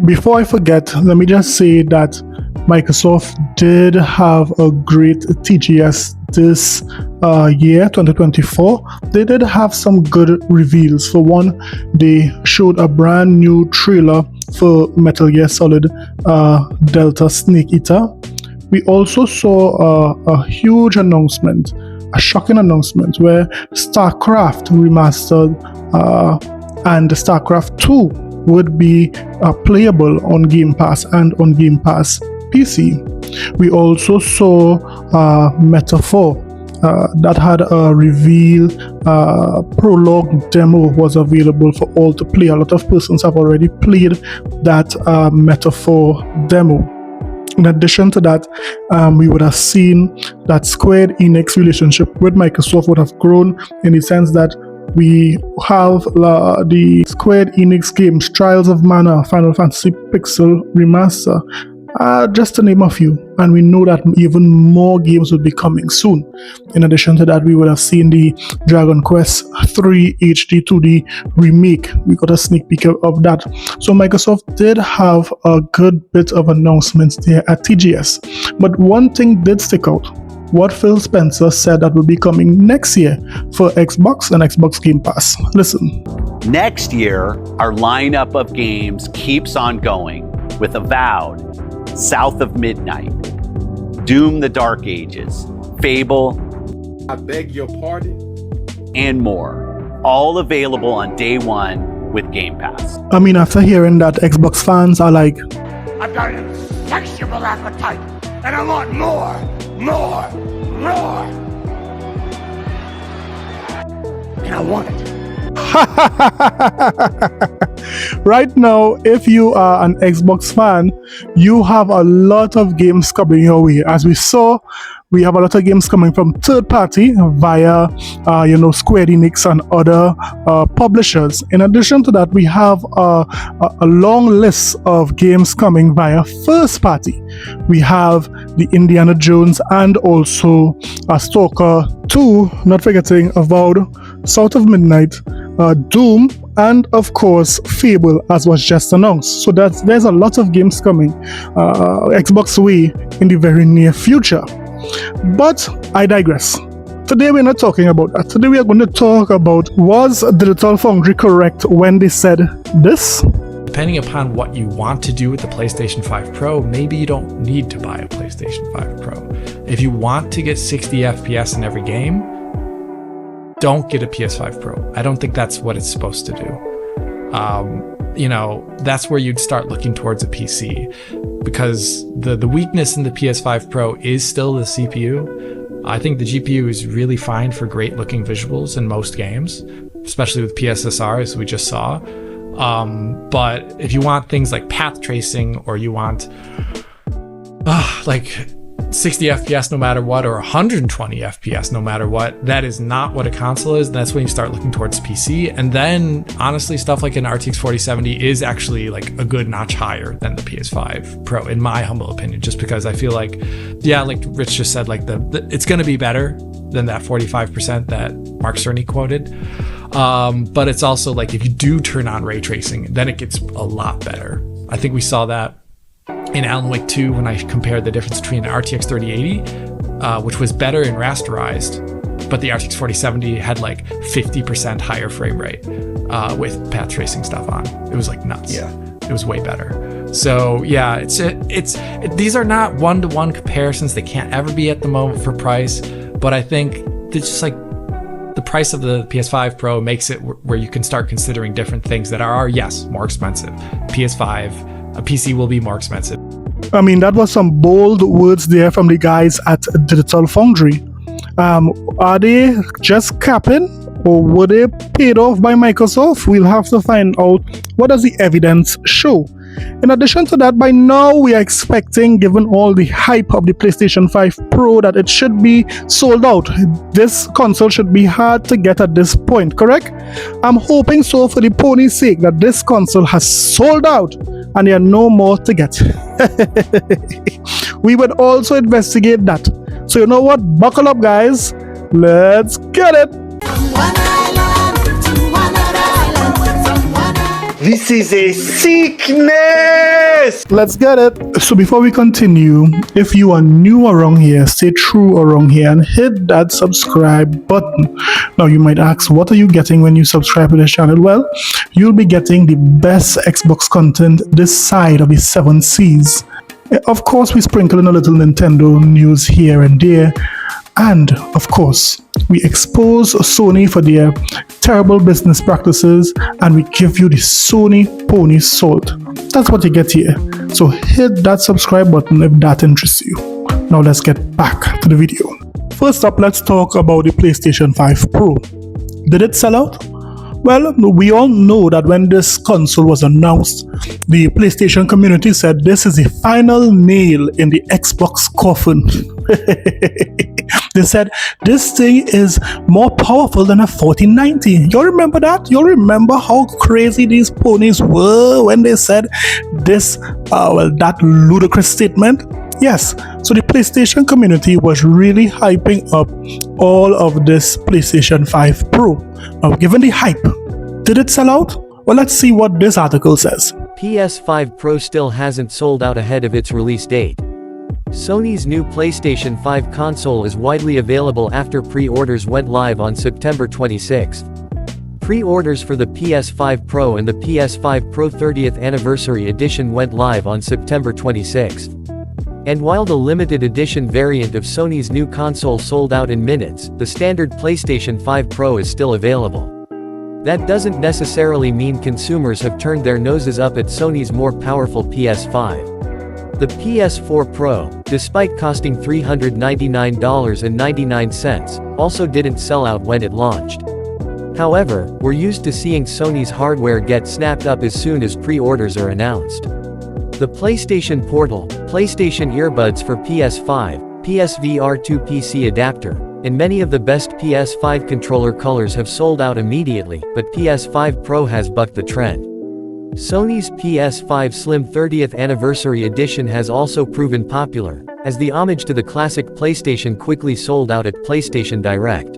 before I forget, let me just say that Microsoft did have a great TGS this year, 2024. They did have some good reveals. For one, they showed a brand new trailer for Metal Gear Solid Delta Snake Eater. We also saw a huge announcement, a shocking announcement, where StarCraft Remastered and StarCraft 2 would be playable on Game Pass and on Game Pass PC. We also saw Metaphor that had a reveal prologue demo was available for all to play. A lot of persons have already played that Metaphor demo. In addition to that, we would have seen that Square Enix relationship with Microsoft would have grown in the sense that we have the Square Enix games, Trials of Mana, Final Fantasy Pixel Remaster, just to name a few. And we know that even more games will be coming soon. In addition to that, we would have seen the Dragon Quest 3 HD 2D remake. We got a sneak peek of that. So Microsoft did have a good bit of announcements there at TGS. But one thing did stick out. What Phil Spencer said that will be coming next year for Xbox and Xbox Game Pass. Listen. Next year, our lineup of games keeps on going with Avowed, South of Midnight, Doom the Dark Ages, Fable, I beg your pardon, and more. All available on day one with Game Pass. I mean, after hearing that, Xbox fans are like, I've got an insatiable appetite, and I want more. And I want it. Right now, if you are an Xbox fan, you have a lot of games coming your way. As we saw, we have a lot of games coming from third party via Square Enix and other publishers. In addition to that, we have a long list of games coming via first party. We have the Indiana Jones and also Stalker 2, not forgetting Avowed, South of Midnight, Doom, and of course Fable, as was just announced. So there's a lot of games coming Xbox way in the very near future. But I digress. Today we're not talking about that. Today we are going to talk about, was Digital Foundry correct when they said this? Depending upon what you want to do with the PlayStation 5 Pro, maybe you don't need to buy a PlayStation 5 Pro. If you want to get 60 FPS in every game, don't get a PS5 Pro. I don't think that's what it's supposed to do. That's where you'd start looking towards a PC, because the weakness in the PS5 Pro is still the CPU. I think the GPU is really fine for great looking visuals in most games, especially with PSSR, as we just saw. But if you want things like path tracing, or you want like 60 FPS no matter what, or 120 FPS no matter what, that is not what a console is. That's when you start looking towards PC. And then honestly, stuff like an RTX 4070 is actually like a good notch higher than the PS5 Pro, in my humble opinion, just because I feel like, yeah, like Rich just said, like it's going to be better than that 45% that Mark Cerny quoted. But it's also like, if you do turn on ray tracing, then it gets a lot better. I think we saw that in Alan Wake 2 when I compared the difference between an RTX 3080, which was better in rasterized, but the RTX 4070 had like 50% higher frame rate with path tracing stuff on. It was like nuts. Yeah, it was way better. So yeah, these are not one-to-one comparisons. They can't ever be at the moment for price, but I think it's just like the price of the PS5 Pro makes it where you can start considering different things that are yes, more expensive. PS5, a PC will be more expensive. I mean, that was some bold words there from the guys at Digital Foundry. Are they just capping, or were they paid off by Microsoft? We'll have to find out. What does the evidence show? In addition to that, by now we are expecting, given all the hype of the PlayStation 5 Pro, that it should be sold out. This console should be hard to get at this point, correct? I'm hoping so, for the pony's sake, that this console has sold out and there are no more to get. We would also investigate that. So you know what? Buckle up, guys. Let's get it. This is a sickness! Yes! Let's get it. So before we continue, if you are new around here, stay true around here and hit that subscribe button. Now you might ask, what are you getting when you subscribe to this channel? Well, you'll be getting the best Xbox content this side of the 7 seas. Of course, we sprinkle in a little Nintendo news here and there. And of course, we expose Sony for their terrible business practices and we give you the Sony pony salt. That's what you get here. So hit that subscribe button if that interests you. Now let's get back to the video. First up, let's talk about the PlayStation 5 Pro. Did it sell out? Well, we all know that when this console was announced, the PlayStation community said this is the final nail in the Xbox coffin. They said this thing is more powerful than a 4090. Y'all remember that? Y'all remember how crazy these ponies were when they said this, that ludicrous statement? Yes, so the PlayStation community was really hyping up all of this PlayStation 5 Pro. Now, given the hype, did it sell out? Well, let's see what this article says. PS5 Pro still hasn't sold out ahead of its release date. Sony's new PlayStation 5 console is widely available after pre-orders went live on September 26. Pre-orders for the PS5 Pro and the PS5 Pro 30th Anniversary Edition went live on September 26. And while the limited edition variant of Sony's new console sold out in minutes, the standard PlayStation 5 Pro is still available. That doesn't necessarily mean consumers have turned their noses up at Sony's more powerful PS5. The PS4 Pro, despite costing $399.99, also didn't sell out when it launched. However, we're used to seeing Sony's hardware get snapped up as soon as pre-orders are announced. The PlayStation Portal, PlayStation Earbuds for PS5, PSVR 2 PC adapter, and many of the best PS5 controller colors have sold out immediately, but PS5 Pro has bucked the trend. Sony's PS5 Slim 30th Anniversary Edition has also proven popular, as the homage to the classic PlayStation quickly sold out at PlayStation Direct.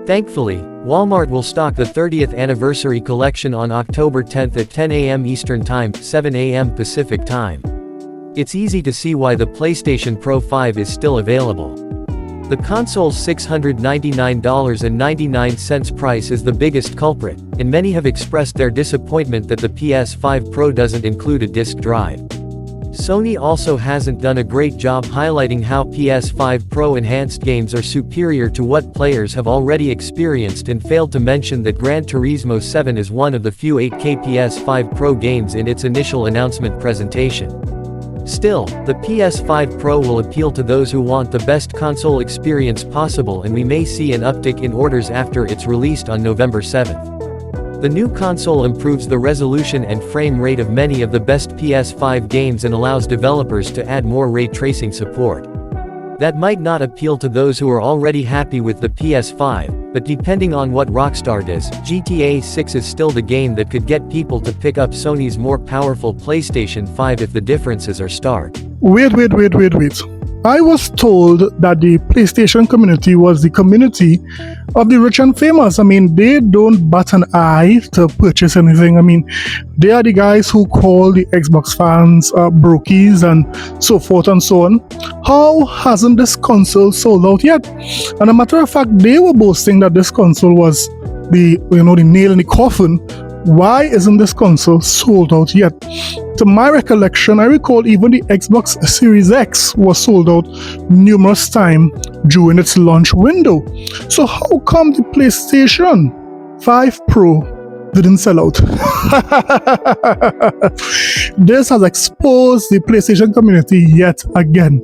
Thankfully, Walmart will stock the 30th Anniversary Collection on October 10th at 10 a.m. Eastern Time, 7 a.m. Pacific Time. It's easy to see why the PlayStation Pro 5 is still available. The console's $699.99 price is the biggest culprit, and many have expressed their disappointment that the PS5 Pro doesn't include a disc drive. Sony also hasn't done a great job highlighting how PS5 Pro enhanced games are superior to what players have already experienced and failed to mention that Gran Turismo 7 is one of the few 8K PS5 Pro games in its initial announcement presentation. Still, the PS5 Pro will appeal to those who want the best console experience possible, and we may see an uptick in orders after it's released on November 7th. The new console improves the resolution and frame rate of many of the best PS5 games and allows developers to add more ray tracing support. That might not appeal to those who are already happy with the PS5, but depending on what Rockstar does, GTA 6 is still the game that could get people to pick up Sony's more powerful PlayStation 5 if the differences are stark. Wait. I was told that the PlayStation community was the community of the rich and famous. I mean, they don't bat an eye to purchase anything. I mean, they are the guys who call the Xbox fans brokies and so forth and so on. How hasn't this console sold out yet? And a matter of fact, they were boasting that this console was the nail in the coffin. Why isn't this console sold out yet? To my recollection, I recall even the Xbox Series X was sold out numerous times during its launch window. So how come the PlayStation 5 Pro didn't sell out? This has exposed the PlayStation community yet again.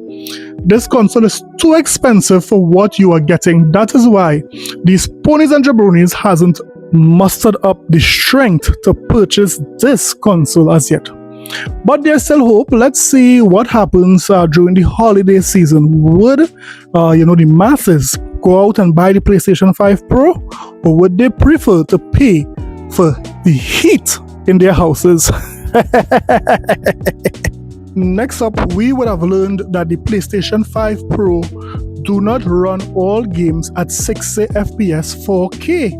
This console is too expensive for what you are getting. That is why these ponies and jabronis hasn't mustered up the strength to purchase this console as yet. But there's still hope. Let's see what happens during the holiday season. Would the masses go out and buy the PlayStation 5 Pro, or would they prefer to pay for the heat in their houses? Next up, we would have learned that the PlayStation 5 Pro do not run all games at 60 FPS 4K.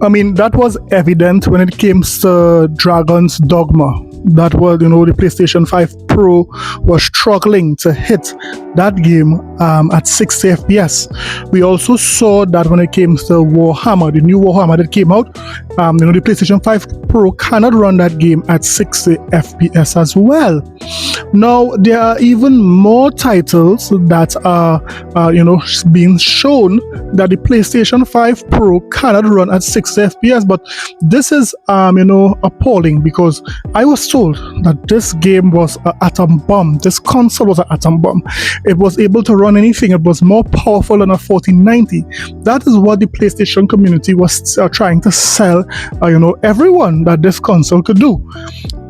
I mean, that was evident when it came to Dragon's Dogma. that was, the PlayStation 5 Pro was struggling to hit that game at 60 FPS. We also saw that when it came to Warhammer, the new Warhammer that came out, the PlayStation 5 Pro cannot run that game at 60 FPS as well. Now, there are even more titles that are, being shown that the PlayStation 5 Pro cannot run at 60 FPS, but this is, appalling, because I was told that this game was an atom bomb. This console was an atom bomb. It was able to run anything. It was more powerful than a 4090. That is what the PlayStation community was trying to sell, everyone, that this console could do.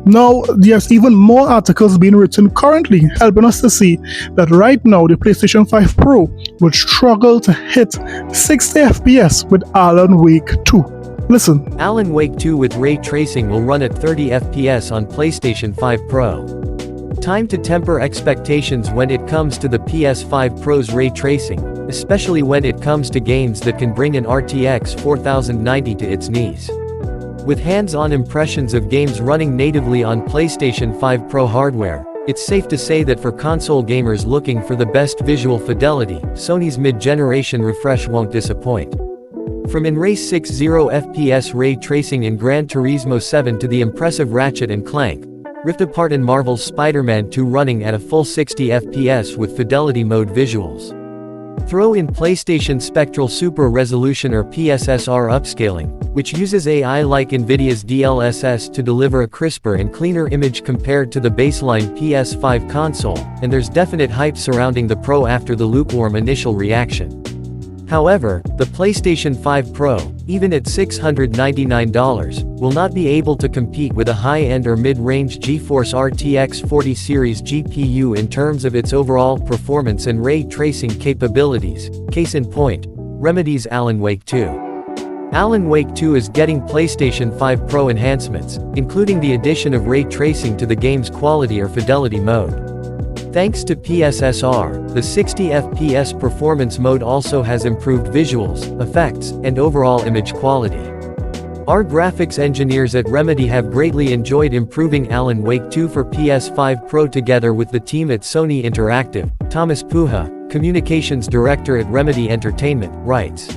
Now, there's even more articles being written currently helping us to see that right now the PlayStation 5 Pro would struggle to hit 60 FPS with Alan Wake 2. Listen. Alan Wake 2 with ray tracing will run at 30 FPS on PlayStation 5 Pro. Time to temper expectations when it comes to the PS5 Pro's ray tracing, especially when it comes to games that can bring an RTX 4090 to its knees. With hands-on impressions of games running natively on PlayStation 5 Pro hardware, it's safe to say that for console gamers looking for the best visual fidelity, Sony's mid-generation refresh won't disappoint. From in-race 60 FPS ray tracing in Gran Turismo 7 to the impressive Ratchet & Clank, Rift Apart and Marvel's Spider-Man 2 running at a full 60 FPS with fidelity mode visuals. Throw in PlayStation Spectral Super Resolution or PSSR upscaling, which uses AI like NVIDIA's DLSS to deliver a crisper and cleaner image compared to the baseline PS5 console, and there's definite hype surrounding the Pro after the lukewarm initial reaction. However, the PlayStation 5 Pro, even at $699, will not be able to compete with a high-end or mid-range GeForce RTX 40 series GPU in terms of its overall performance and ray tracing capabilities. Case in point, Remedy's Alan Wake 2. Alan Wake 2 is getting PlayStation 5 Pro enhancements, including the addition of ray tracing to the game's quality or fidelity mode. Thanks to PSSR, the 60 FPS performance mode also has improved visuals, effects, and overall image quality. Our graphics engineers at Remedy have greatly enjoyed improving Alan Wake 2 for PS5 Pro together with the team at Sony Interactive. Thomas Puha, Communications Director at Remedy Entertainment, writes.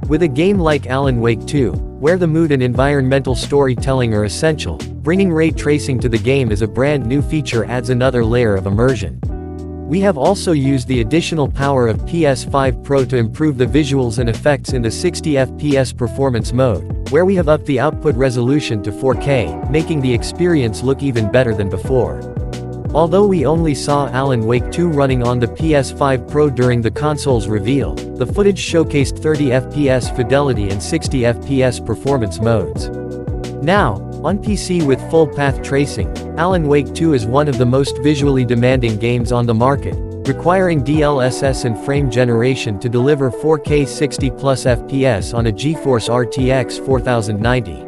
With a game like Alan Wake 2, where the mood and environmental storytelling are essential, bringing ray tracing to the game as a brand new feature adds another layer of immersion. We have also used the additional power of PS5 Pro to improve the visuals and effects in the 60 FPS performance mode, where we have upped the output resolution to 4K, making the experience look even better than before. Although we only saw Alan Wake 2 running on the PS5 Pro during the console's reveal, the footage showcased 30 FPS fidelity and 60 FPS performance modes. Now, on PC with full path tracing, Alan Wake 2 is one of the most visually demanding games on the market, requiring DLSS and frame generation to deliver 4K 60+ FPS on a GeForce RTX 4090.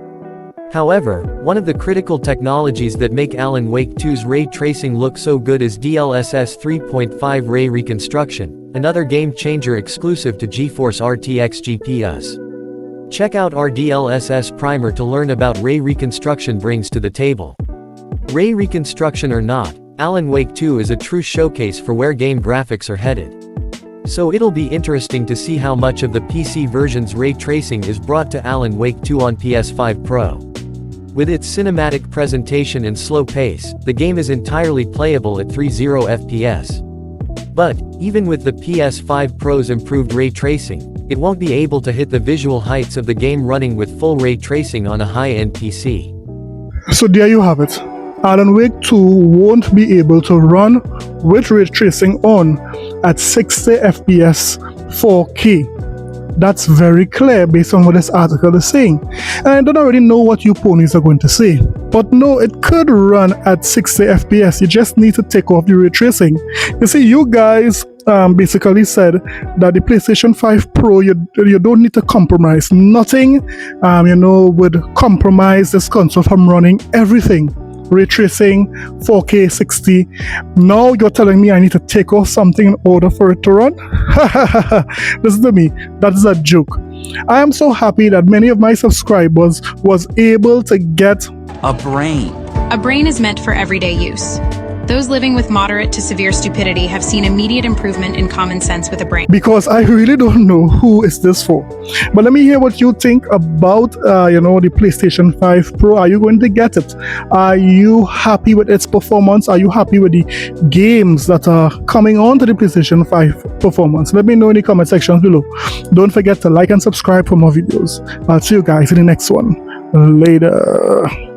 However, one of the critical technologies that make Alan Wake 2's ray tracing look so good is DLSS 3.5 ray reconstruction, another game-changer exclusive to GeForce RTX GPUs. Check out our DLSS primer to learn about ray reconstruction brings to the table. Ray reconstruction or not, Alan Wake 2 is a true showcase for where game graphics are headed. So it'll be interesting to see how much of the PC version's ray tracing is brought to Alan Wake 2 on PS5 Pro. With its cinematic presentation and slow pace, the game is entirely playable at 30 FPS. But, even with the PS5 Pro's improved ray tracing, it won't be able to hit the visual heights of the game running with full ray tracing on a high-end PC. So there you have it. Alan Wake 2 won't be able to run with ray tracing on at 60 FPS 4K. That's very clear based on what this article is saying. And I don't already know what you ponies are going to say. But no, it could run at 60 FPS. You just need to take off the ray tracing. You see, you guys basically said that the PlayStation 5 Pro, you don't need to compromise. Nothing, would compromise this console from running everything. Ray tracing, 4K 60. Now you're telling me I need to take off something in order for it to run? Listen to me, that is a joke. I am so happy that many of my subscribers was able to get a brain A brain is meant for everyday use. Those living with moderate to severe stupidity have seen immediate improvement in common sense with a brain. Because I really don't know who is this for. But let me hear what you think about, the PlayStation 5 Pro. Are you going to get it? Are you happy with its performance? Are you happy with the games that are coming onto the PlayStation 5 performance? Let me know in the comment sections below. Don't forget to like and subscribe for more videos. I'll see you guys in the next one. Later.